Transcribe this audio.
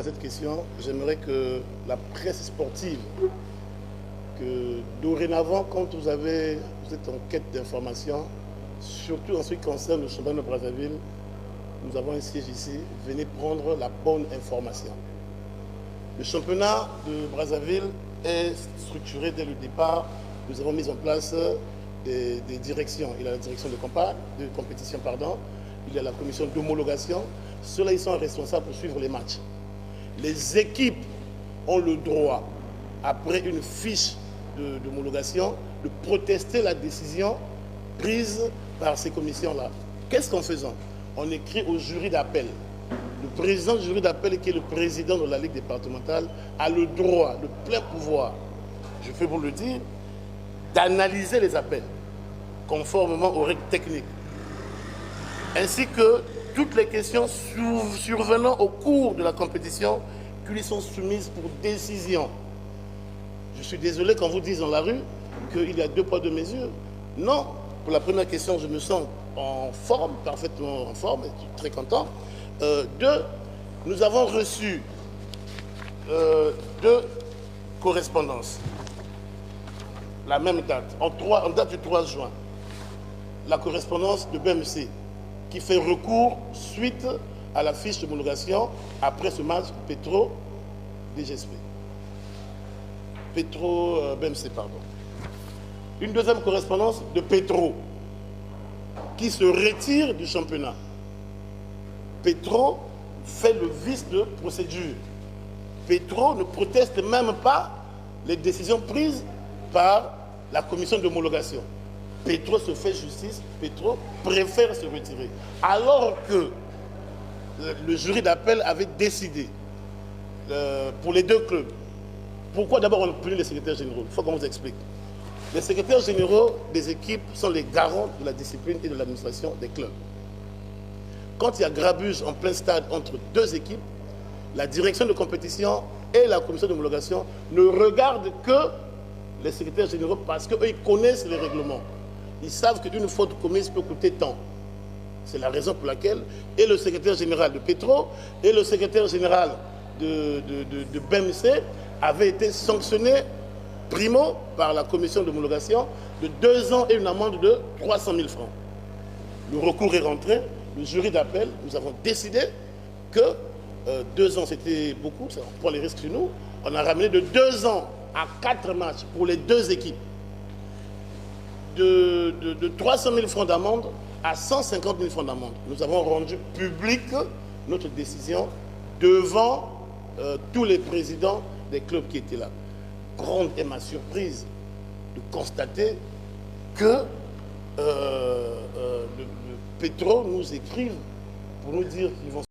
cette question, j'aimerais que la presse sportive, que dorénavant, quand vous êtes en quête d'informations, surtout en ce qui concerne le championnat de Brazzaville, nous avons un siège ici, venez prendre la bonne information. Le championnat de Brazzaville est structuré dès le départ. Nous avons mis en place des directions. Il y a la direction de compétition, il y a la commission d'homologation. Ceux-là, ils sont responsables pour suivre les matchs. Les équipes ont le droit, après une fiche d'homologation, de protester la décision prise par ces commissions-là. Qu'est-ce qu'en faisant? On écrit au jury d'appel. Le président du jury d'appel, qui est le président de la Ligue départementale, a le droit, le plein pouvoir, je fais pour le dire, d'analyser les appels conformément aux règles techniques, ainsi que toutes les questions survenant au cours de la compétition qui lui sont soumises pour décision. Je suis désolé quand vous dites dans la rue qu'il y a 2 poids 2 mesures. Non, pour la première question, je me sens en forme, parfaitement en forme, et je suis très content. 2, nous avons reçu 2 correspondances. La même date, en date du 3 juin. La correspondance de BMC qui fait recours suite à la fiche d'homologation après ce match Petro-DGSP. Petro-BMC, pardon. Une deuxième correspondance de Petro qui se retire du championnat. Petro fait le vice de procédure. Petro ne proteste même pas les décisions prises par la commission d'homologation. Petro se fait justice, Petro préfère se retirer. Alors que le jury d'appel avait décidé pour les 2 clubs. Pourquoi d'abord on a puni les secrétaires généraux? Il faut qu'on vous explique. Les secrétaires généraux des équipes sont les garants de la discipline et de l'administration des clubs. Quand il y a grabuge en plein stade entre 2 équipes, la direction de compétition et la commission d'homologation ne regardent que les secrétaires généraux parce qu'eux, ils connaissent les règlements. Ils savent qu'une faute commise peut coûter tant. C'est la raison pour laquelle et le secrétaire général de Petro et le secrétaire général de BMC avaient été sanctionnés primo par la commission d'homologation de 2 ans et une amende de 300 000 francs. Le recours est rentré, le jury d'appel, nous avons décidé que 2 ans c'était beaucoup, ça prend les risques sur nous. On a ramené de 2 ans à 4 matchs pour les 2 équipes. De 300 000 francs d'amende à 150 000 francs d'amende. Nous avons rendu public notre décision devant tous les présidents des clubs qui étaient là. Grande est ma surprise de constater que le Petro nous écrive pour nous dire qu'ils vont